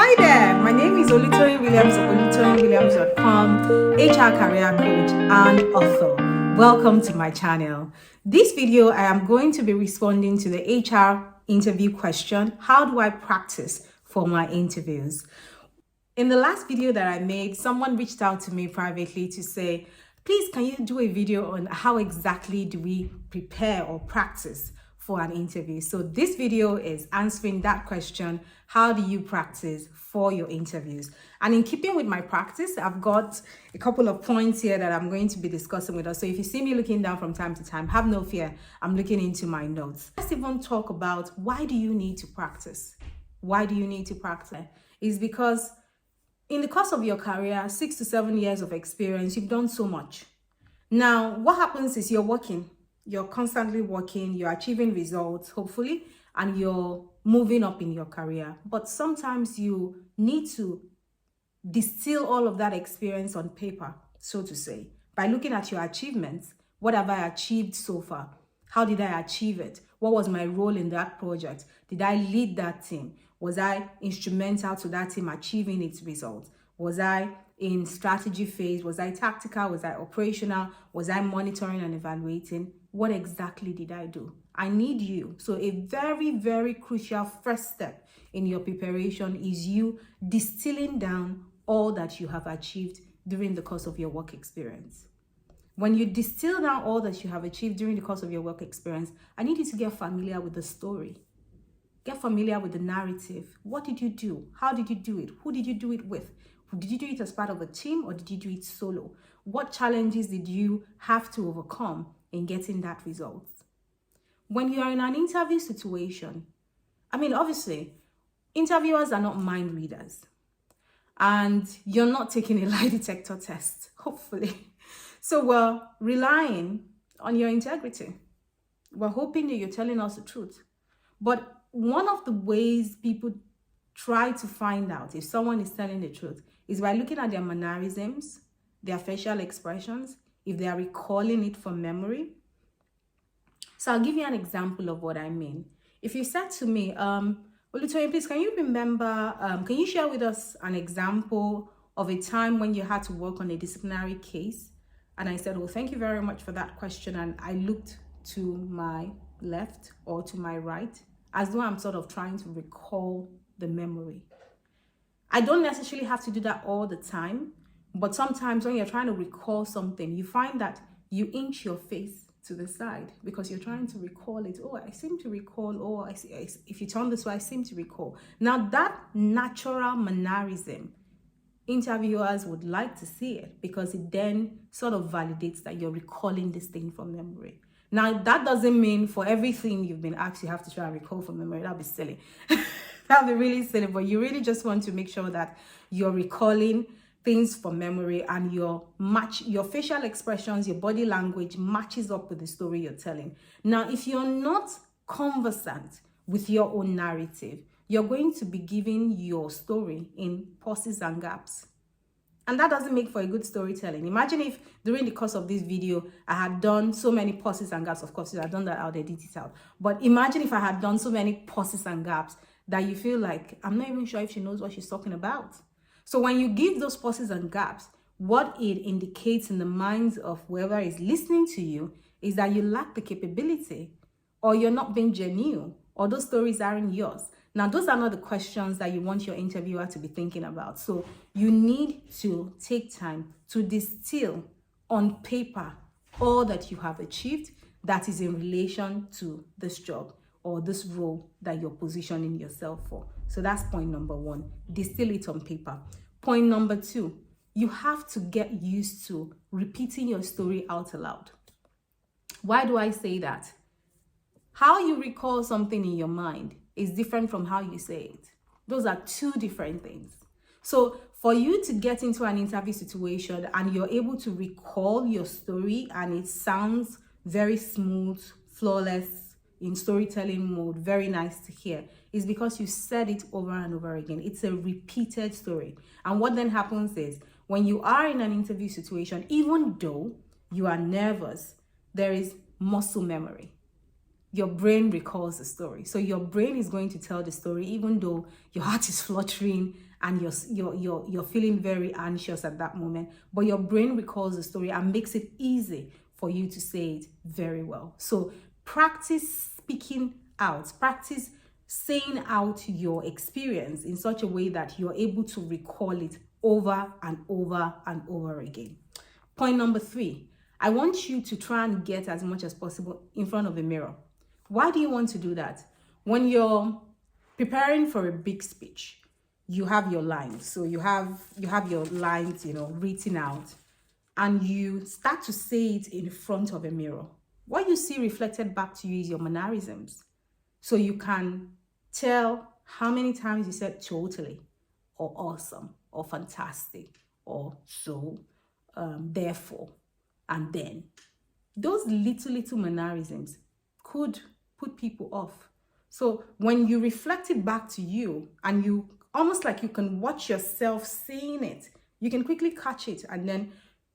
Hi there, my name is Olutoyin Williams of olutoyinwilliams.com, HR career coach and author. Welcome to my channel. This video, I am going to be responding to the HR interview question, how do I practice for my interviews? In the last video that I made, someone reached out to me privately to say, please, can you do a video on how exactly do we prepare or practice for an interview? So this video is answering that question. How do you practice for your interviews? And in keeping with my practice, I've got a couple of points here that I'm going to be discussing with us. So if you see me looking down from time to time, have no fear, I'm looking into my notes. Let's even talk about why do you need to practice? Why do you need to practice? It's because in the course of your career, 6 to 7 years of experience, you've done so much. Now, what happens is you're constantly working, you're achieving results, hopefully, and you're moving up in your career. But sometimes you need to distill all of that experience on paper, so to say, by looking at your achievements. What have I achieved so far? How did I achieve it? What was my role in that project? Did I lead that team? Was I instrumental to that team achieving its results? Was I in strategy phase? Was I tactical? Was I operational? Was I monitoring and evaluating? What exactly did I do? I need you. So a very, very crucial first step in your preparation is you distilling down all that you have achieved during the course of your work experience. When you distill down all that you have achieved during the course of your work experience, I need you to get familiar with the story. Get familiar with the narrative. What did you do? How did you do it? Who did you do it with? Did you do it as part of a team or did you do it solo? What challenges did you have to overcome in getting that result? When you are in an interview situation, obviously, interviewers are not mind readers. And you're not taking a lie detector test, hopefully. So we're relying on your integrity. We're hoping that you're telling us the truth. But one of the ways people try to find out if someone is telling the truth is by looking at their mannerisms, their facial expressions, if they are recalling it from memory. So I'll give you an example of what I mean. If you said to me, Olutoyin, please, can you share with us an example of a time when you had to work on a disciplinary case? And I said, well, thank you very much for that question. And I looked to my left or to my right, as though I'm sort of trying to recall the memory. I don't necessarily have to do that all the time, but sometimes when you're trying to recall something, you find that you inch your face to the side because you're trying to recall it. Oh, I seem to recall. Oh, if you turn this way, I seem to recall. Now, that natural mannerism, interviewers would like to see it because it then sort of validates that you're recalling this thing from memory. Now, that doesn't mean for everything you've been asked, you have to try and recall from memory. That'd be silly. That'd be really silly. But you really just want to make sure that you're recalling things from memory and your facial expressions, your body language matches up with the story you're telling. Now, if you're not conversant with your own narrative, you're going to be giving your story in pauses and gaps. And that doesn't make for a good storytelling. Imagine if during the course of this video, I had done so many pauses and gaps. Of course, if I've done that, I'll edit it out. But imagine if I had done so many pauses and gaps that you feel like, I'm not even sure if she knows what she's talking about. So when you give those pauses and gaps, what it indicates in the minds of whoever is listening to you is that you lack the capability, or you're not being genuine, or those stories aren't yours. Now, those are not the questions that you want your interviewer to be thinking about. So you need to take time to distill on paper all that you have achieved that is in relation to this job or this role that you're positioning yourself for. So that's point number one, distill it on paper. Point number two, you have to get used to repeating your story out aloud. Why do I say that? How you recall something in your mind is different from how you say it. Those are two different things. So for you to get into an interview situation and you're able to recall your story and it sounds very smooth, flawless, in storytelling mode, very nice to hear, is because you said it over and over again. It's a repeated story. And what then happens is when you are in an interview situation, even though you are nervous, there is muscle memory. Your brain recalls the story. So your brain is going to tell the story even though your heart is fluttering and you're feeling very anxious at that moment, but your brain recalls the story and makes it easy for you to say it very well. So practice speaking out, practice saying out your experience in such a way that you're able to recall it over and over and over again. Point number 3, I want you to try and get as much as possible in front of a mirror. Why do you want to do that? When you're preparing for a big speech, you have your lines. So you have your lines, written out, and you start to say it in front of a mirror. What you see reflected back to you is your mannerisms. So you can tell how many times you said totally, or awesome, or fantastic, or so, therefore, and then. Those little mannerisms could put people off. So when you reflect it back to you, and you almost like you can watch yourself saying it, you can quickly catch it, and then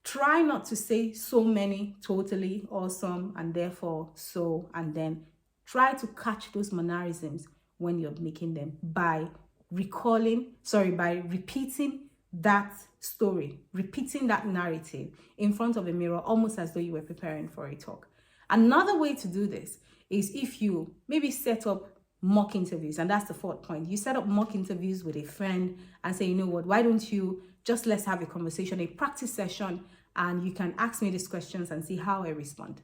try not to say so many totally, awesome, and therefore, so, and then. Try to catch those mannerisms when you're making them by repeating that story, repeating that narrative in front of a mirror, almost as though you were preparing for a talk. Another way to do this is if you maybe set up mock interviews, and that's the 4th point. You set up mock interviews with a friend and say, you know what, why don't you let's have a conversation, a practice session, and you can ask me these questions and see how I respond.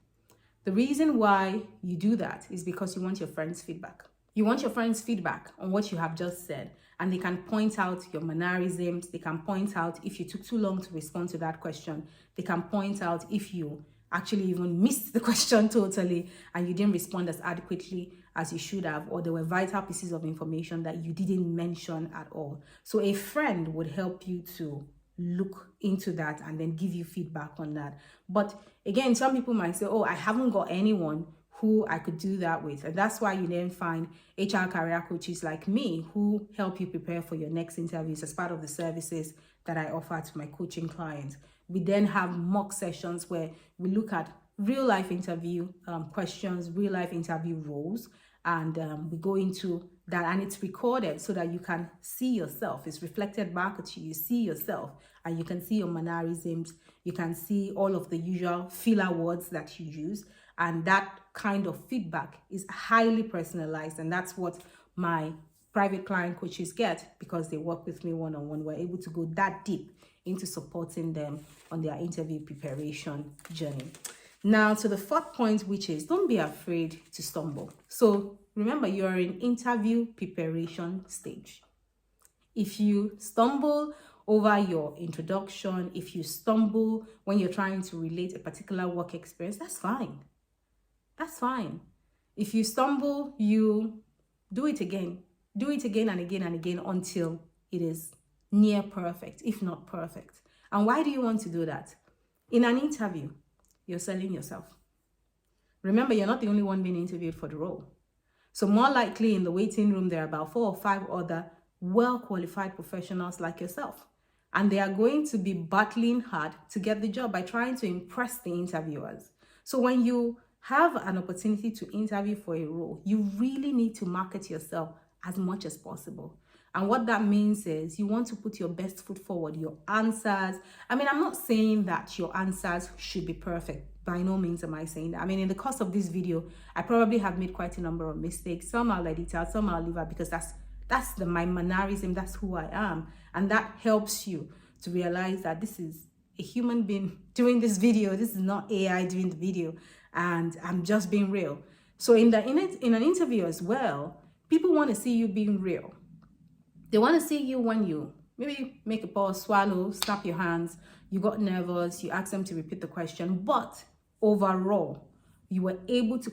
The reason why you do that is because you want your friends' feedback. You want your friends' feedback on what you have just said, and they can point out your mannerisms. They can point out if you took too long to respond to that question. They can point out if you actually even missed the question totally and you didn't respond as adequately as you should have, or there were vital pieces of information that you didn't mention at all. So a friend would help you to look into that and then give you feedback on that. But again, some people might say, oh, I haven't got anyone who I could do that with. And that's why you then find HR career coaches like me who help you prepare for your next interviews as part of the services that I offer to my coaching clients. We then have mock sessions where we look at real life interview questions, real life interview roles, and we go into that, and it's recorded so that you can see yourself. It's reflected back at you. You see yourself, and you can see your mannerisms. You can see all of the usual filler words that you use, and that kind of feedback is highly personalized, and that's what my private client coaches get because they work with me one-on-one. We're able to go that deep into supporting them on their interview preparation journey. Now to the 4th point, which is don't be afraid to stumble. So remember, you're in interview preparation stage. If you stumble over your introduction, if you stumble when you're trying to relate a particular work experience, that's fine. That's fine. If you stumble, you do it again. Do it again and again and again until it is near perfect, if not perfect. And why do you want to do that? In an interview, you're selling yourself. Remember, you're not the only one being interviewed for the role. So more likely in the waiting room, there are about 4 or 5 other well-qualified professionals like yourself. And they are going to be battling hard to get the job by trying to impress the interviewers. So when you have an opportunity to interview for a role, you really need to market yourself as much as possible. And what that means is you want to put your best foot forward, your answers. I mean, I'm not saying that your answers should be perfect. By no means am I saying that. I mean, in the course of this video, I probably have made quite a number of mistakes. Some I'll edit out, some I'll leave out because that's my mannerism, that's who I am. And that helps you to realize that this is a human being doing this video. This is not AI doing the video. And I'm just being real. So in an interview as well, people want to see you being real. They want to see you when you maybe make a pause, swallow, snap your hands, you got nervous, you asked them to repeat the question, but overall, you were able to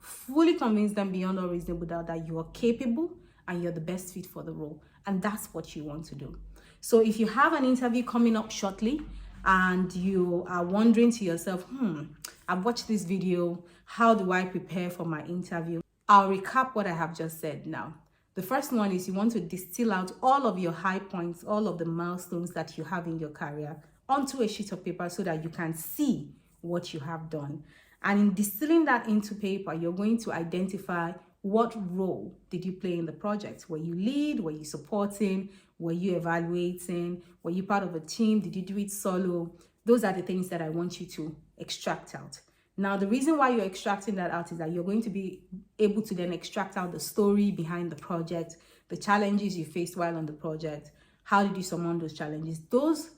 fully convince them beyond all reasonable doubt that you are capable and you're the best fit for the role. And that's what you want to do. So if you have an interview coming up shortly and you are wondering to yourself, I've watched this video, how do I prepare for my interview? I'll recap what I have just said now. The first one is you want to distill out all of your high points, all of the milestones that you have in your career onto a sheet of paper so that you can see what you have done. And in distilling that into paper, you're going to identify what role did you play in the project. Were you lead? Were you supporting? Were you evaluating? Were you part of a team? Did you do it solo? Those are the things that I want you to extract out. Now, the reason why you're extracting that out is that you're going to be able to then extract out the story behind the project, the challenges you faced while on the project. How did you surmount those challenges? Those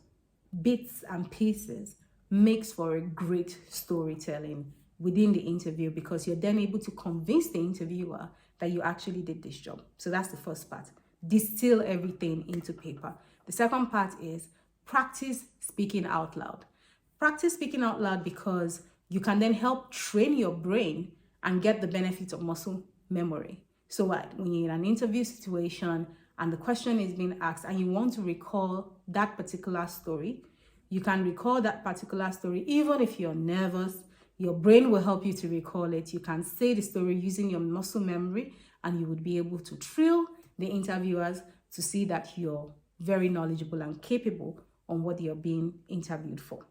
bits and pieces makes for a great storytelling within the interview, because you're then able to convince the interviewer that you actually did this job. So that's the first part. Distill everything into paper. The second part is practice speaking out loud. Practice speaking out loud because you can then help train your brain and get the benefits of muscle memory. So what? When you're in an interview situation and the question is being asked and you want to recall that particular story, you can recall that particular story even if you're nervous. Your brain will help you to recall it. You can say the story using your muscle memory, and you would be able to thrill the interviewers to see that you're very knowledgeable and capable on what you're being interviewed for.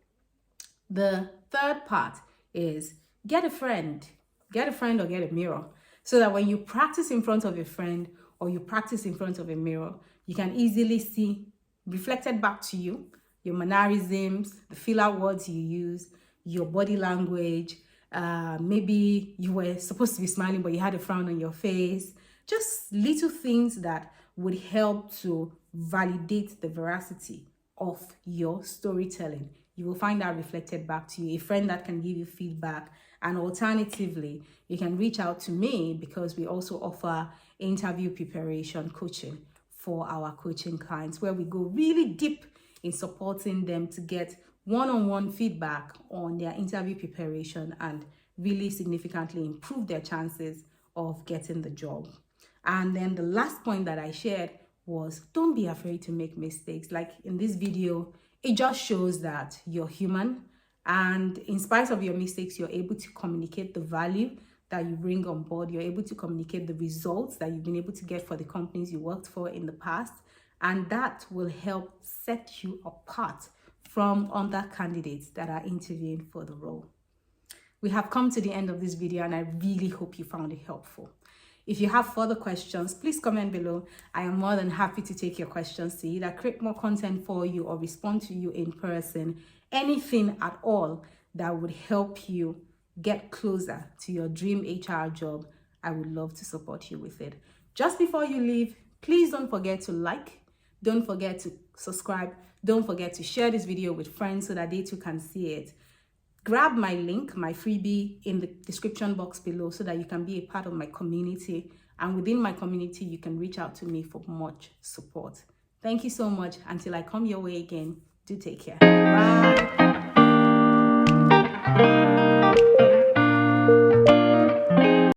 The third part is get a friend or get a mirror, so that when you practice in front of a friend or you practice in front of a mirror, you can easily see reflected back to you your mannerisms, the filler words you use, your body language. Maybe you were supposed to be smiling but you had a frown on your face. Just little things that would help to validate the veracity of your storytelling. You will find that reflected back to you, a friend that can give you feedback. And alternatively, you can reach out to me, because we also offer interview preparation coaching for our coaching clients, where we go really deep in supporting them to get one-on-one feedback on their interview preparation and really significantly improve their chances of getting the job. And then the last point that I shared was, don't be afraid to make mistakes. Like in this video, it just shows that you're human, and in spite of your mistakes, you're able to communicate the value that you bring on board. You're able to communicate the results that you've been able to get for the companies you worked for in the past, and that will help set you apart from other candidates that are interviewing for the role. We have come to the end of this video, and I really hope you found it helpful. If you have further questions, please comment below. I am more than happy to take your questions to either create more content for you or respond to you in person. Anything at all that would help you get closer to your dream HR job, I would love to support you with it. Just before you leave, please don't forget to like, don't forget to subscribe, don't forget to share this video with friends so that they too can see it. Grab my link, my freebie, in the description box below so that you can be a part of my community. And within my community, you can reach out to me for much support. Thank you so much. Until I come your way again, do take care. Bye.